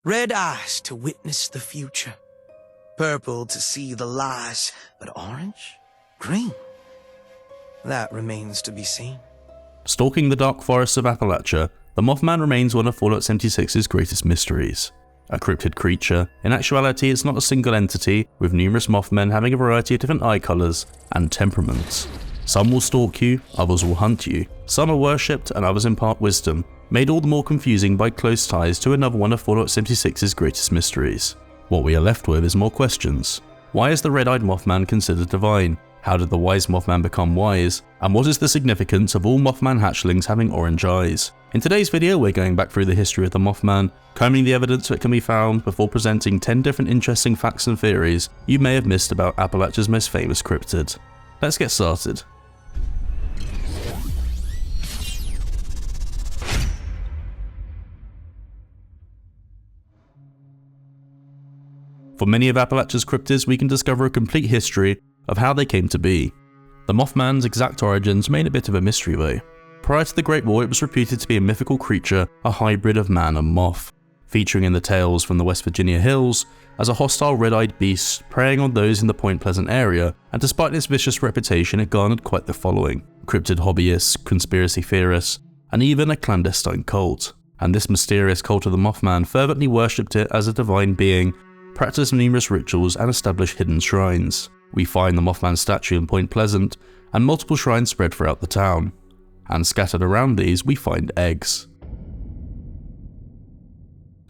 Red eyes to witness the future. Purple to see the lies, but orange? Green? That remains to be seen. Stalking the dark forests of Appalachia, the Mothman remains one of Fallout 76's greatest mysteries. A cryptid creature, in actuality it's not a single entity, with numerous Mothmen having a variety of different eye colours and temperaments. Some will stalk you, others will hunt you, some are worshipped and others impart wisdom, made all the more confusing by close ties to another one of Fallout 76's greatest mysteries. What we are left with is more questions. Why is the red-eyed Mothman considered divine? How did the Wise Mothman become wise? And what is the significance of all Mothman hatchlings having orange eyes? In today's video we're going back through the history of the Mothman, combing the evidence that can be found before presenting 10 different interesting facts and theories you may have missed about Appalachia's most famous cryptid. Let's get started. For many of Appalachia's cryptids we can discover a complete history of how they came to be. The Mothman's exact origins remain a bit of a mystery though. Prior to the Great War it was reputed to be a mythical creature, a hybrid of man and moth, featuring in the tales from the West Virginia hills as a hostile red-eyed beast preying on those in the Point Pleasant area, and despite its vicious reputation it garnered quite the following: cryptid hobbyists, conspiracy theorists, and even a clandestine cult. And this mysterious cult of the Mothman fervently worshipped it as a divine being, practiced numerous rituals and established hidden shrines. We find the Mothman statue in Point Pleasant, and multiple shrines spread throughout the town. And scattered around these we find eggs.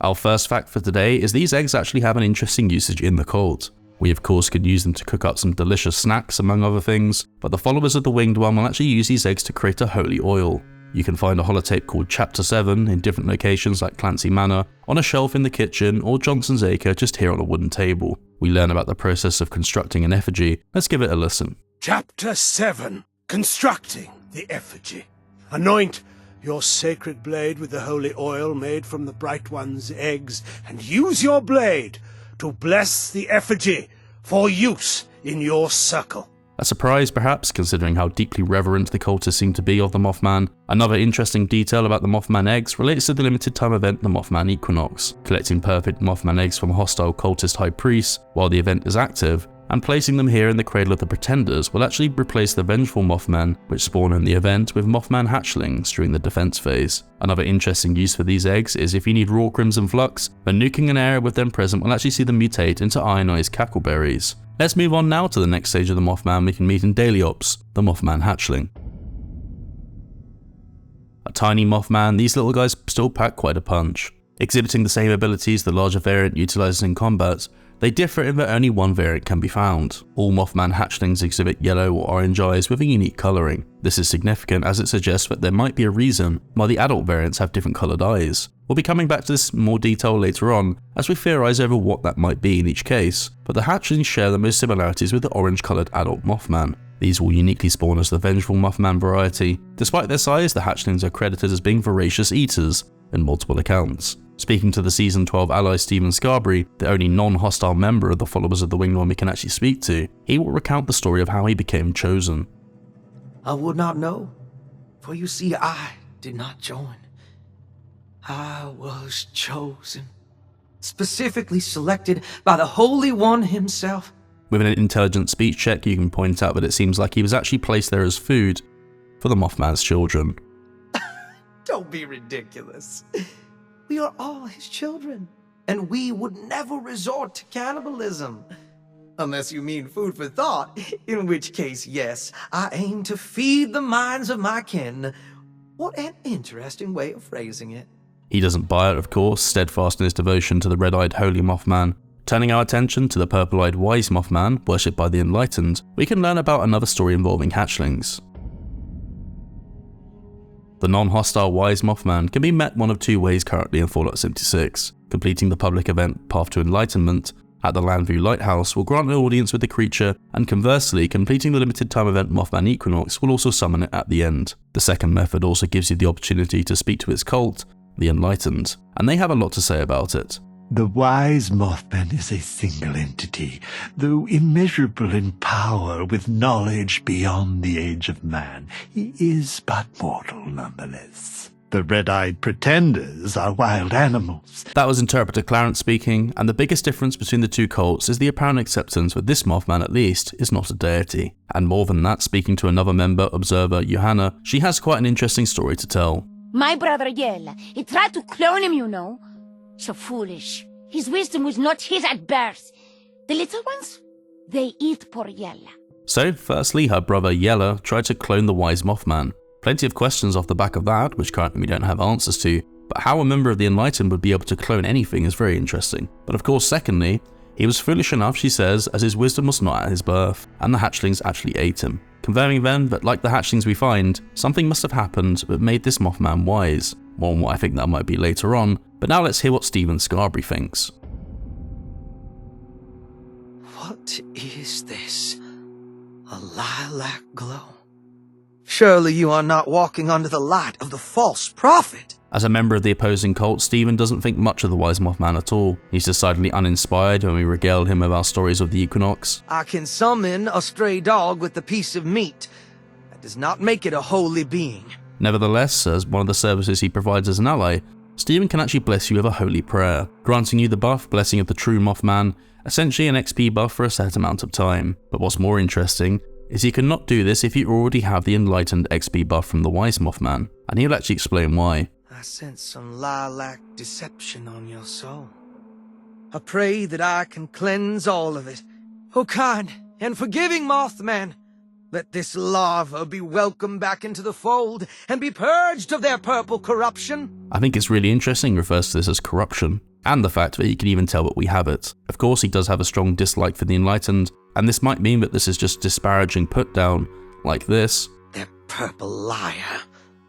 Our first fact for today is these eggs actually have an interesting usage in the cult. We of course could use them to cook up some delicious snacks among other things, but the followers of the Winged One will actually use these eggs to create a holy oil. You can find a holotape called Chapter 7 in different locations like Clancy Manor, on a shelf in the kitchen, or Johnson's Acre just here on a wooden table. We learn about the process of constructing an effigy. Let's give it a listen. Chapter 7. Constructing the effigy. Anoint your sacred blade with the holy oil made from the Bright One's eggs, and use your blade to bless the effigy for use in your circle. A surprise perhaps, considering how deeply reverent the cultists seem to be of the Mothman. Another interesting detail about the Mothman eggs relates to the limited time event the Mothman Equinox, collecting perfect Mothman eggs from hostile cultist high priests while the event is active, and placing them here in the cradle of the Pretenders will actually replace the vengeful Mothmen which spawn in the event with Mothman hatchlings during the defense phase. Another interesting use for these eggs is if you need raw crimson flux, then nuking an area with them present will actually see them mutate into ionized cackleberries. Let's move on now to the next stage of the Mothman we can meet in daily ops, the Mothman hatchling. A tiny Mothman, these little guys still pack quite a punch. Exhibiting the same abilities the larger variant utilizes in combat, they differ in that only one variant can be found. All Mothman hatchlings exhibit yellow or orange eyes with a unique colouring. This is significant as it suggests that there might be a reason why the adult variants have different coloured eyes. We'll be coming back to this in more detail later on as we theorise over what that might be in each case, but the hatchlings share the most similarities with the orange coloured adult Mothman. These will uniquely spawn as the vengeful Mothman variety. Despite their size, the hatchlings are credited as being voracious eaters in multiple accounts. Speaking to the Season 12 ally Stephen Scarberry, the only non-hostile member of the followers of the Winged One we can actually speak to, he will recount the story of how he became chosen. I would not know, for you see I did not join. I was chosen, specifically selected by the Holy One himself. With an intelligent speech check you can point out that it seems like he was actually placed there as food for the Mothman's children. Don't be ridiculous. We are all his children, and we would never resort to cannibalism. Unless you mean food for thought, in which case, yes, I aim to feed the minds of my kin. What an interesting way of phrasing it. He doesn't buy it, of course, steadfast in his devotion to the red-eyed Holy Mothman. Turning our attention to the purple-eyed Wise Mothman, worshipped by the enlightened, we can learn about another story involving hatchlings. The non-hostile Wise Mothman can be met one of two ways currently in Fallout 76. Completing the public event Path to Enlightenment at the Landview Lighthouse will grant an audience with the creature, and conversely, completing the limited time event Mothman Equinox will also summon it at the end. The second method also gives you the opportunity to speak to its cult, the Enlightened, and they have a lot to say about it. The Wise Mothman is a single entity, though immeasurable in power with knowledge beyond the age of man. He is but mortal nonetheless. The red-eyed pretenders are wild animals. That was Interpreter Clarence speaking, and the biggest difference between the two cults is the apparent acceptance that this Mothman at least is not a deity. And more than that, speaking to another member, observer Johanna, she has quite an interesting story to tell. My brother Yella, he tried to clone him, you know. So foolish. His wisdom was not his at birth. The little ones, they eat poor Yella. So, firstly, her brother Yella tried to clone the Wise Mothman. Plenty of questions off the back of that, which currently we don't have answers to, but how a member of the Enlightened would be able to clone anything is very interesting. But of course, secondly, he was foolish enough, she says, as his wisdom was not at his birth, and the Hatchlings actually ate him. Confirming then that, like the Hatchlings we find, something must have happened that made this Mothman wise. More on what I think that might be later on, but now let's hear what Stephen Scarberry thinks. What is this? A lilac glow? Surely you are not walking under the light of the false prophet. As a member of the opposing cult, Stephen doesn't think much of the Wise Mothman at all. He's decidedly uninspired when we regale him with our stories of the equinox. I can summon a stray dog with a piece of meat. That does not make it a holy being. Nevertheless, as one of the services he provides as an ally, Stephen can actually bless you with a holy prayer, granting you the buff Blessing of the True Mothman, essentially an XP buff for a set amount of time. But what's more interesting is he cannot do this if you already have the Enlightened XP buff from the Wise Mothman, and he'll actually explain why. I sense some lilac deception on your soul. I pray that I can cleanse all of it. O kind and forgiving Mothman, let this larva be welcomed back into the fold and be purged of their purple corruption. I think it's really interesting he refers to this as corruption, and the fact that he can even tell that we have it. Of course, he does have a strong dislike for the Enlightened, and this might mean that this is just disparaging put down, like this. That purple liar.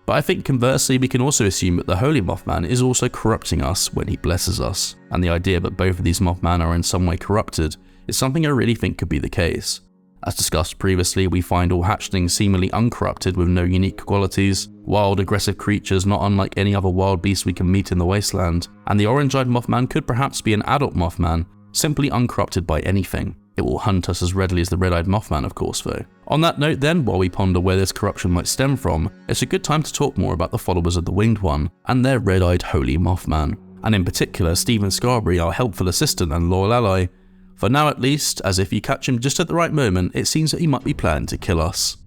But I think conversely, we can also assume that the Holy Mothman is also corrupting us when he blesses us, and the idea that both of these Mothman are in some way corrupted is something I really think could be the case. As discussed previously, we find all hatchlings seemingly uncorrupted with no unique qualities, wild, aggressive creatures not unlike any other wild beast we can meet in the wasteland, and the orange-eyed Mothman could perhaps be an adult Mothman, simply uncorrupted by anything. It will hunt us as readily as the red-eyed Mothman, of course, though. On that note then, while we ponder where this corruption might stem from, it's a good time to talk more about the followers of the Winged One and their red-eyed Holy Mothman, and in particular Stephen Scarberry, our helpful assistant and loyal ally. For now at least, as if you catch him just at the right moment, it seems that he might be planning to kill us.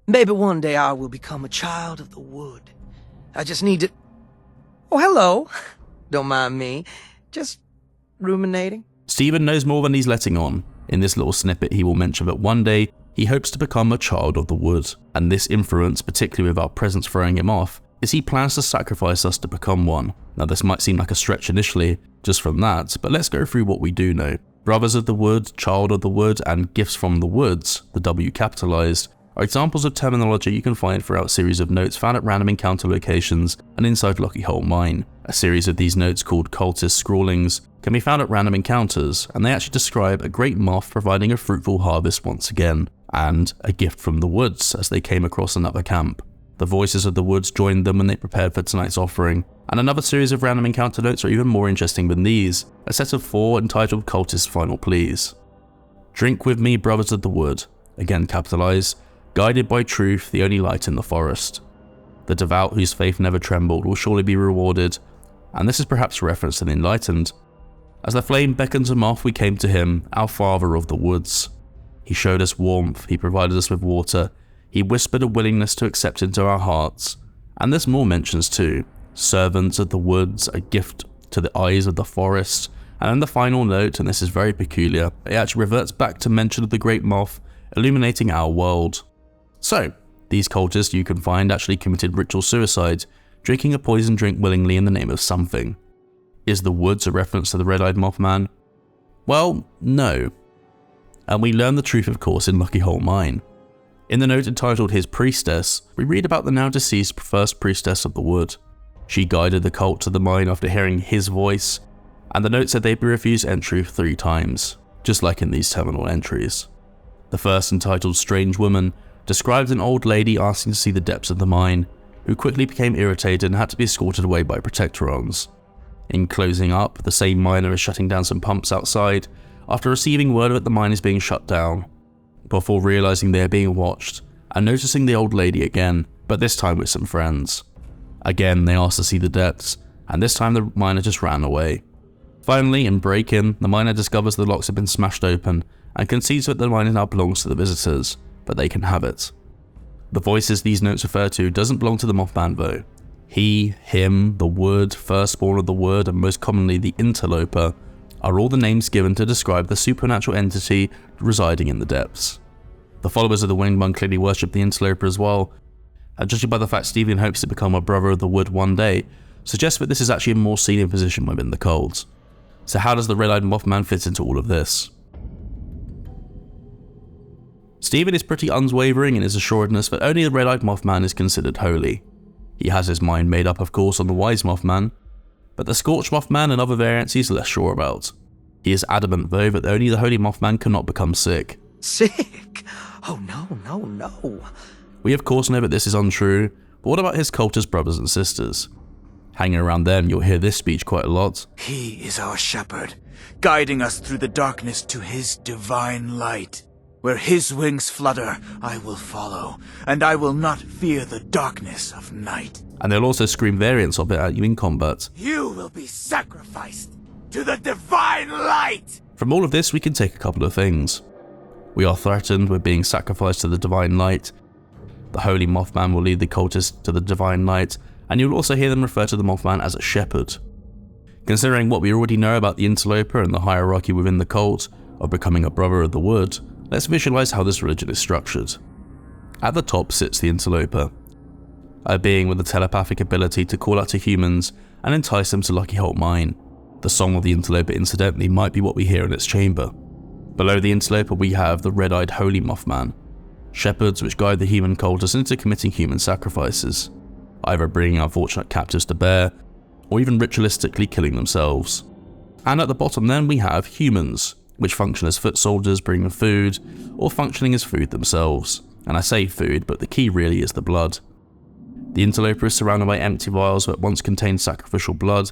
Maybe one day I will become a child of the wood. I just need to... Oh, hello. Don't mind me. Just ruminating. Stephen knows more than he's letting on. In this little snippet he will mention that one day he hopes to become a child of the wood, and this influence, particularly with our presence throwing him off, is he plans to sacrifice us to become one. Now this might seem like a stretch initially, just from that, but let's go through what we do know. Brothers of the Wood, Child of the Wood, and Gifts from the Woods, the W capitalized, are examples of terminology you can find throughout a series of notes found at random encounter locations and inside Lucky Hole Mine. A series of these notes called cultist scrawlings can be found at random encounters, and they actually describe a great moth providing a fruitful harvest once again, and a gift from the woods as they came across another camp. The voices of the woods joined them when they prepared for tonight's offering, and another series of random encounter notes are even more interesting than these, a set of 4 entitled Cultist Final Pleas. Drink with me, brothers of the wood, again capitalized, guided by truth, the only light in the forest. The devout whose faith never trembled will surely be rewarded, and this is perhaps a reference to the enlightened. As the flame beckoned to Moth, we came to him, our father of the woods. He showed us warmth, he provided us with water, he whispered a willingness to accept into our hearts, and there's more mentions too. Servants of the woods, a gift to the eyes of the forest, and then the final note, and this is very peculiar, it actually reverts back to mention of the great moth illuminating our world. So, these cultists you can find actually committed ritual suicide, drinking a poison drink willingly in the name of something. Is the woods a reference to the red-eyed Mothman? Well, no. And we learn the truth of course in Lucky Hole Mine. In the note entitled His Priestess, we read about the now deceased first priestess of the wood. She guided the cult to the mine after hearing his voice, and the note said they'd be refused entry 3 times, just like in these terminal entries. The first, entitled Strange Woman, described an old lady asking to see the depths of the mine, who quickly became irritated and had to be escorted away by protectorons. In closing up, the same miner is shutting down some pumps outside after receiving word that the mine is being shut down. Before realizing they are being watched and noticing the old lady again, but this time with some friends. Again, they asked to see the depths, and this time the miner just ran away. Finally, in break-in, the miner discovers the locks have been smashed open and concedes that the miner now belongs to the visitors, but they can have it. The voices these notes refer to doesn't belong to the Mothman though. He, him, the wood, firstborn of the wood, and most commonly the interloper are all the names given to describe the supernatural entity residing in the depths. The followers of the Winged One clearly worship the interloper as well, and judging by the fact Stephen hopes to become a brother of the wood one day, suggests that this is actually a more senior position within the cult. So how does the Red-Eyed Mothman fit into all of this? Stephen is pretty unwavering in his assuredness that only the Red-Eyed Mothman is considered holy. He has his mind made up of course on the Wise Mothman, but the Scorched Mothman and other variants he's less sure about. He is adamant though that only the Holy Mothman cannot become sick. Sick? Oh no. We of course know that this is untrue, but what about his cultist brothers and sisters? Hanging around them you'll hear this speech quite a lot. He is our shepherd, guiding us through the darkness to his divine light. Where his wings flutter, I will follow, and I will not fear the darkness of night. And they'll also scream variants of it at you in combat. You will be sacrificed to the divine light! From all of this we can take a couple of things. We are threatened with being sacrificed to the divine light. The Holy Mothman will lead the cultists to the divine light, and you'll also hear them refer to the Mothman as a shepherd. Considering what we already know about the interloper and the hierarchy within the cult of becoming a brother of the wood, let's visualize how this religion is structured. At the top sits the interloper, a being with a telepathic ability to call out to humans and entice them to Lucky Holt Mine. The song of the interloper incidentally might be what we hear in its chamber. Below the interloper we have the red-eyed Holy Mothman, shepherds which guide the human cultists into committing human sacrifices, either bringing unfortunate captives to bear, or even ritualistically killing themselves. And at the bottom then we have humans, which function as foot soldiers bringing food, or functioning as food themselves. And I say food, but the key really is the blood. The interloper is surrounded by empty vials that once contained sacrificial blood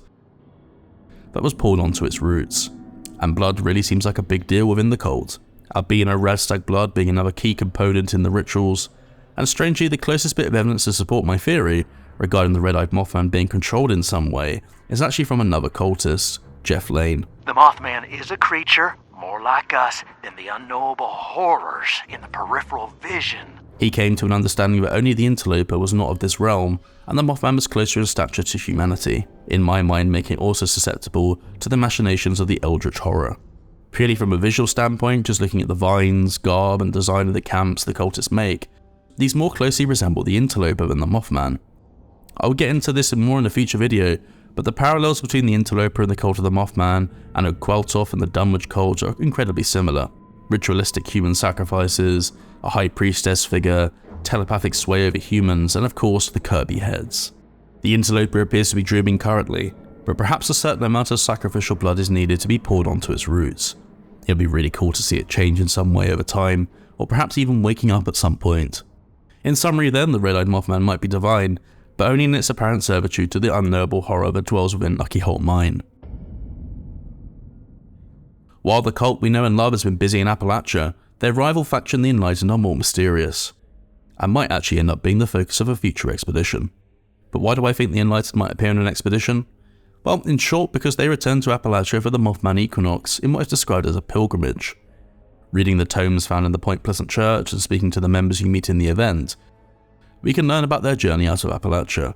that was poured onto its roots. And blood really seems like a big deal within the cult, albino Radstag blood being another key component in the rituals, and strangely the closest bit of evidence to support my theory regarding the Red-Eyed Mothman being controlled in some way is actually from another cultist, Jeff Lane. The Mothman is a creature more like us than the unknowable horrors in the peripheral vision. He came to an understanding that only the interloper was not of this realm, and the Mothman was closer in stature to humanity, in my mind making it also susceptible to the machinations of the eldritch horror. Purely from a visual standpoint, just looking at the vines, garb and design of the camps the cultists make, these more closely resemble the interloper than the Mothman. I will get into this more in a future video, but the parallels between the interloper and the cult of the Mothman, and Okweltoth and the Dunwich cult are incredibly similar. Ritualistic human sacrifices, a high priestess figure, telepathic sway over humans, and of course the Kirby heads. The interloper appears to be dreaming currently, but perhaps a certain amount of sacrificial blood is needed to be poured onto its roots. It'll be really cool to see it change in some way over time, or perhaps even waking up at some point. In summary then, the Red-Eyed Mothman might be divine, but only in its apparent servitude to the unknowable horror that dwells within Lucky Holt Mine. While the cult we know and love has been busy in Appalachia, their rival faction the Enlightened are more mysterious, and might actually end up being the focus of a future expedition. But why do I think the Enlightened might appear in an expedition? Well, in short, because they return to Appalachia for the Mothman equinox in what is described as a pilgrimage. Reading the tomes found in the Point Pleasant Church and speaking to the members you meet in the event, we can learn about their journey out of Appalachia.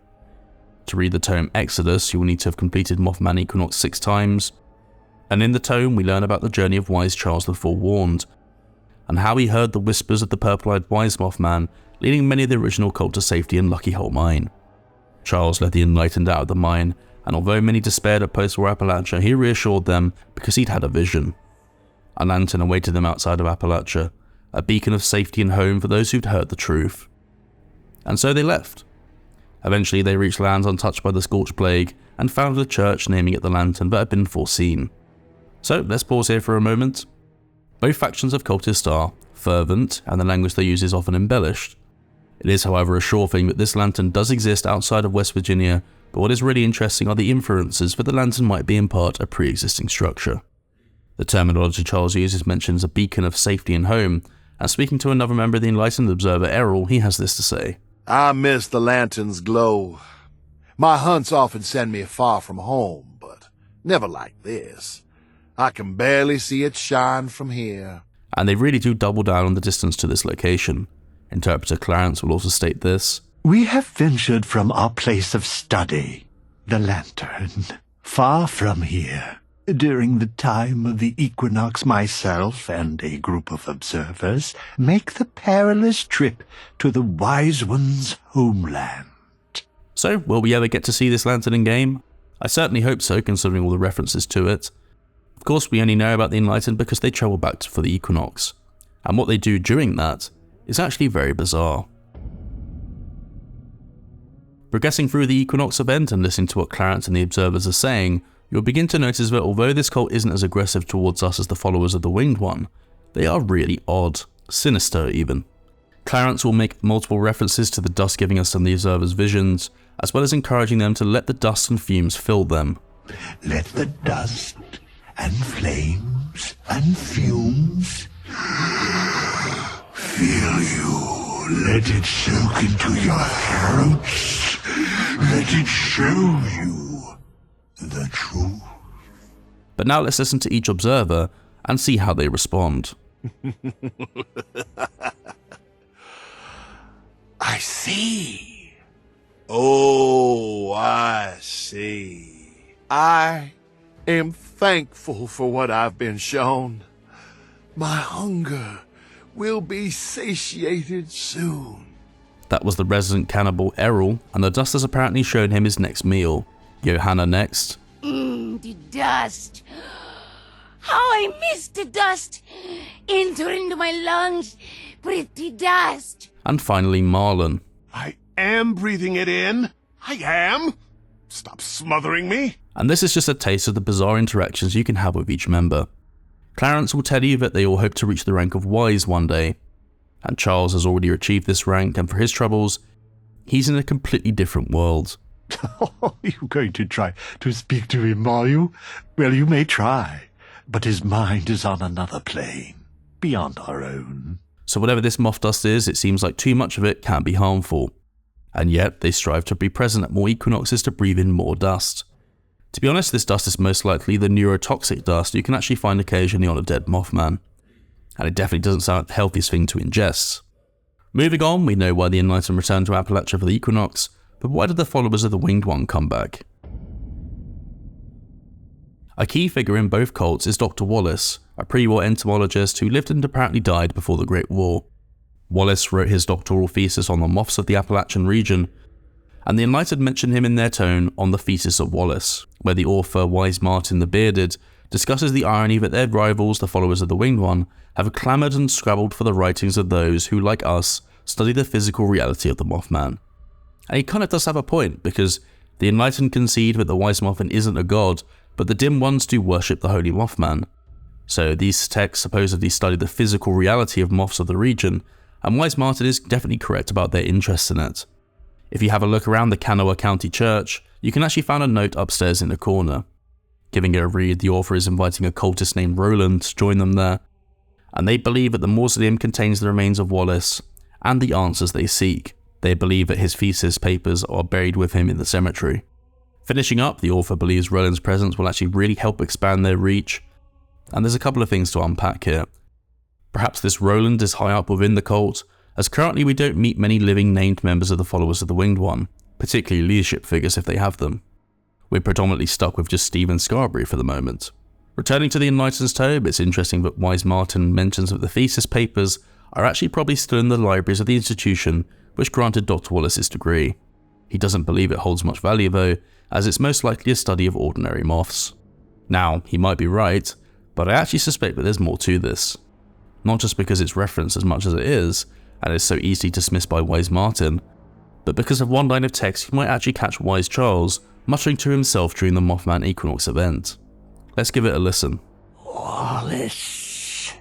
To read the tome Exodus, you will need to have completed Mothman Equinox 6 times, and in the tome we learn about the journey of wise Charles the Forewarned, and how he heard the whispers of the purple-eyed Wise Mothman leading many of the original cult to safety in Lucky Holt Mine. Charles led the Enlightened out of the mine, and although many despaired at post-war Appalachia, he reassured them because he'd had a vision. A lantern awaited them outside of Appalachia, a beacon of safety and home for those who'd heard the truth. And so they left. Eventually they reached lands untouched by the Scorched Plague and founded a church naming it the Lantern that had been foreseen. So let's pause here for a moment. Both factions of cultists are fervent, and the language they use is often embellished. It is however a sure thing that this lantern does exist outside of West Virginia, but what is really interesting are the inferences that the lantern might be in part a pre-existing structure. The terminology Charles uses mentions a beacon of safety and home, and speaking to another member of the Enlightened Observer, Errol, he has this to say. I miss the lantern's glow. My hunts often send me far from home, but never like this. I can barely see it shine from here. And they really do double down on the distance to this location. Interpreter Clarence will also state this. We have ventured from our place of study, the lantern, far from here. During the time of the equinox, myself and a group of observers make the perilous trip to the Wise One's homeland. So, will we ever get to see this lantern in game? I certainly hope so, considering all the references to it. Of course, we only know about the Enlightened because they travel back for the equinox. And what they do during that is actually very bizarre. Progressing through the equinox event and listening to what Clarence and the observers are saying, you'll begin to notice that although this cult isn't as aggressive towards us as the followers of the Winged One, they are really odd, sinister even. Clarence will make multiple references to the dust giving us some of the observers' visions, as well as encouraging them to let the dust and fumes fill them. Let the dust and flames and fumes fill you. Let it soak into your throats. Let it show you the truth. But now let's listen to each observer and see how they respond. I see. Oh, I see. I am thankful for what I've been shown. My hunger will be satiated soon. That was the resident cannibal Errol, and the dust has apparently shown him his next meal. Johanna next. The dust. How I miss the dust. Enter into my lungs. Pretty dust. And finally Marlon. I am breathing it in. I am. Stop smothering me. And this is just a taste of the bizarre interactions you can have with each member. Clarence will tell you that they all hope to reach the rank of Wise one day, and Charles has already achieved this rank, and for his troubles, he's in a completely different world. Are you going to try to speak to him, are you? Well, you may try, but his mind is on another plane, beyond our own. So whatever this moth dust is, it seems like too much of it can be harmful. And yet, they strive to be present at more equinoxes to breathe in more dust. To be honest, this dust is most likely the neurotoxic dust you can actually find occasionally on a dead Mothman. And it definitely doesn't sound like the healthiest thing to ingest. Moving on, we know why the Enlightened returned to Appalachia for the equinox, but why did the followers of the Winged One come back? A key figure in both cults is Dr. Wallace, a pre-war entomologist who lived and apparently died before the Great War. Wallace wrote his doctoral thesis on the moths of the Appalachian region, and the Enlightened mention him in their tome on the Thesis of Wallace, where the author Wise Mothman the Bearded discusses the irony that their rivals, the followers of the Winged One, have clamoured and scrabbled for the writings of those who, like us, study the physical reality of the Mothman. And he kind of does have a point, because the Enlightened concede that the Wise Mothman isn't a god, but the dim ones do worship the Holy Mothman. So these texts supposedly study the physical reality of moths of the region, and Wise Mothman is definitely correct about their interest in it. If you have a look around the Kanawha County Church, you can actually find a note upstairs in the corner. Giving it a read, the author is inviting a cultist named Roland to join them there, and they believe that the mausoleum contains the remains of Wallace and the answers they seek. They believe that his thesis papers are buried with him in the cemetery. Finishing up, the author believes Roland's presence will actually really help expand their reach, and there's a couple of things to unpack here. Perhaps this Roland is high up within the cult, as currently we don't meet many living named members of the followers of the Winged One, particularly leadership figures if they have them. We're predominantly stuck with just Stephen Scarberry for the moment. Returning to the Enlightened's tome, it's interesting that Wise Mothman mentions that the thesis papers are actually probably still in the libraries of the institution which granted Dr. Wallace's degree. He doesn't believe it holds much value though, as it's most likely a study of ordinary moths. Now, he might be right, but I actually suspect that there's more to this. Not just because it's referenced as much as it is, and is so easily dismissed by Wise Mothman, but because of one line of text you might actually catch Wise Charles muttering to himself during the Mothman Equinox event. Let's give it a listen. Wallace,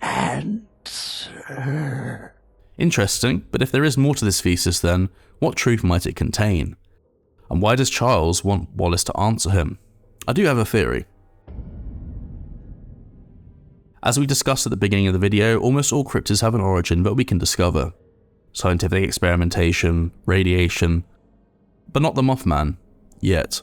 answer. Interesting, but if there is more to this thesis then, what truth might it contain? And why does Charles want Wallace to answer him? I do have a theory. As we discussed at the beginning of the video, almost all cryptids have an origin that we can discover. scientific experimentation, radiation, but not the Mothman, yet.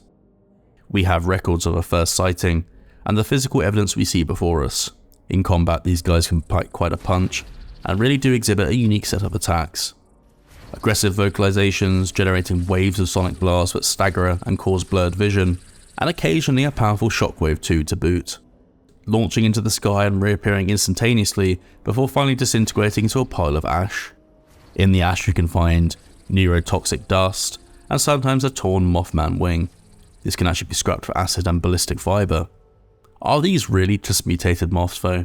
We have records of a first sighting, and the physical evidence we see before us. In combat, these guys can pack quite a punch, and really do exhibit a unique set of attacks. Aggressive vocalizations, generating waves of sonic blasts that stagger and cause blurred vision, and occasionally a powerful shockwave too to boot. Launching into the sky and reappearing instantaneously before finally disintegrating into a pile of ash. In the ash you can find neurotoxic dust, and sometimes a torn Mothman wing. This can actually be scrapped for acid and ballistic fibre. Are these really just mutated moths though?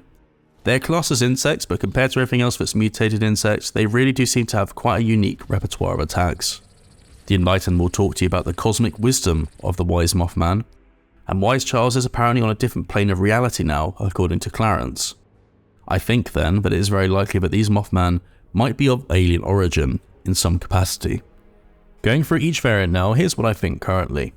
They're classed as insects, but compared to everything else that's mutated insects, they really do seem to have quite a unique repertoire of attacks. The Enlightened will talk to you about the cosmic wisdom of the Wise Mothman, and Wise Charles is apparently on a different plane of reality now, according to Clarence. I think then that it is very likely that these Mothman might be of alien origin in some capacity. Going through each variant now, here's what I think currently.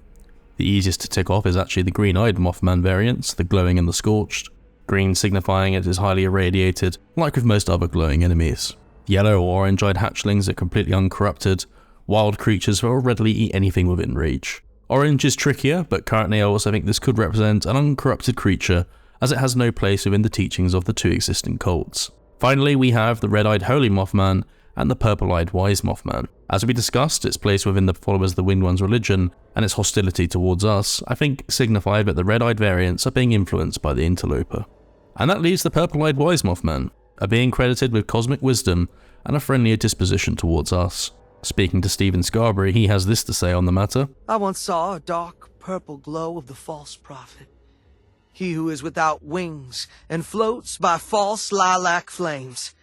The easiest to tick off is actually the green-eyed Mothman variants, the glowing and the scorched. Green signifying it is highly irradiated, like with most other glowing enemies. Yellow or orange-eyed hatchlings are completely uncorrupted, wild creatures that will readily eat anything within reach. Orange is trickier, but currently I also think this could represent an uncorrupted creature, as it has no place within the teachings of the two existing cults. Finally, we have the red-eyed Holy Mothman and the purple-eyed Wise Mothman. As we discussed, its place within the followers of the Winged One's religion and its hostility towards us, I think signified that the red-eyed variants are being influenced by the interloper. And that leaves the purple-eyed Wise Mothman, a being credited with cosmic wisdom and a friendlier disposition towards us. Speaking to Stephen Scarberry, he has this to say on the matter. I once saw a dark purple glow of the false prophet. He who is without wings and floats by false lilac flames.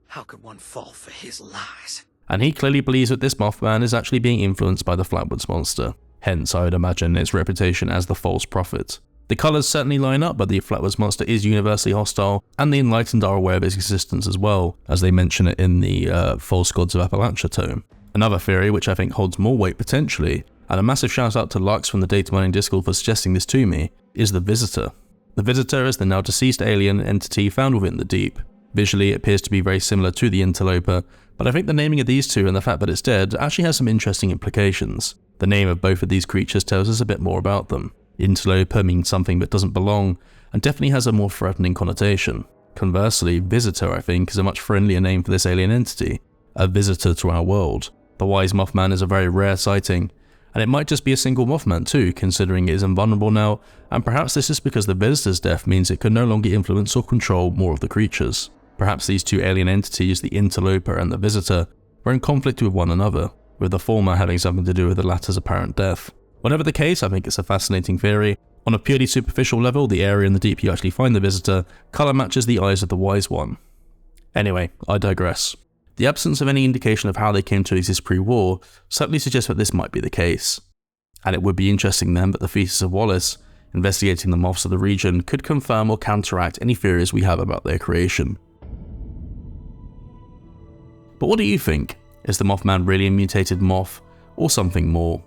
How could one fall for his lies? And he clearly believes that this Mothman is actually being influenced by the Flatwoods monster. Hence, I would imagine its reputation as the false prophet. The colours certainly line up, but the Flatwoods monster is universally hostile, and the Enlightened are aware of its existence as well, as they mention it in the False Gods of Appalachia tome. Another theory, which I think holds more weight potentially, and a massive shout out to Lux from the Data Mining Discord for suggesting this to me, is the Visitor. The Visitor is the now deceased alien entity found within the deep. Visually, it appears to be very similar to the Interloper, but I think the naming of these two and the fact that it's dead actually has some interesting implications. The name of both of these creatures tells us a bit more about them. Interloper means something that doesn't belong, and definitely has a more threatening connotation. Conversely, Visitor, I think, is a much friendlier name for this alien entity, a visitor to our world. The Wise Mothman is a very rare sighting, and it might just be a single Mothman too, considering it is invulnerable now, and perhaps this is because the Visitor's death means it can no longer influence or control more of the creatures. Perhaps these two alien entities, the Interloper and the Visitor, were in conflict with one another, with the former having something to do with the latter's apparent death. Whatever the case, I think it's a fascinating theory. On a purely superficial level, the area in the deep you actually find the Visitor, colour matches the eyes of the Wise One. Anyway, I digress. The absence of any indication of how they came to exist pre-war certainly suggests that this might be the case. And it would be interesting then that the Thesis of Wallace, investigating the moths of the region, could confirm or counteract any theories we have about their creation. But what do you think? Is the Mothman really a mutated moth, or something more?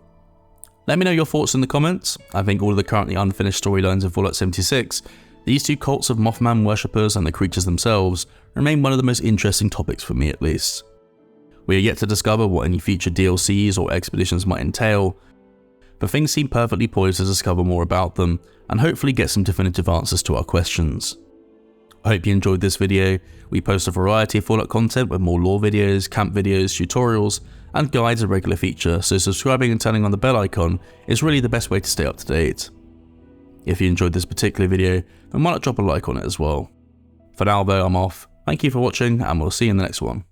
Let me know your thoughts in the comments. I think all of the currently unfinished storylines of Fallout 76, these two cults of Mothman worshippers and the creatures themselves remain one of the most interesting topics for me at least. We are yet to discover what any future DLCs or expeditions might entail, but things seem perfectly poised to discover more about them and hopefully get some definitive answers to our questions. I hope you enjoyed this video. We post a variety of Fallout content with more lore videos, camp videos, tutorials, and guides a regular feature, so subscribing and turning on the bell icon is really the best way to stay up to date. If you enjoyed this particular video, then why not drop a like on it as well. For now though, I'm off. Thank you for watching, and we'll see you in the next one.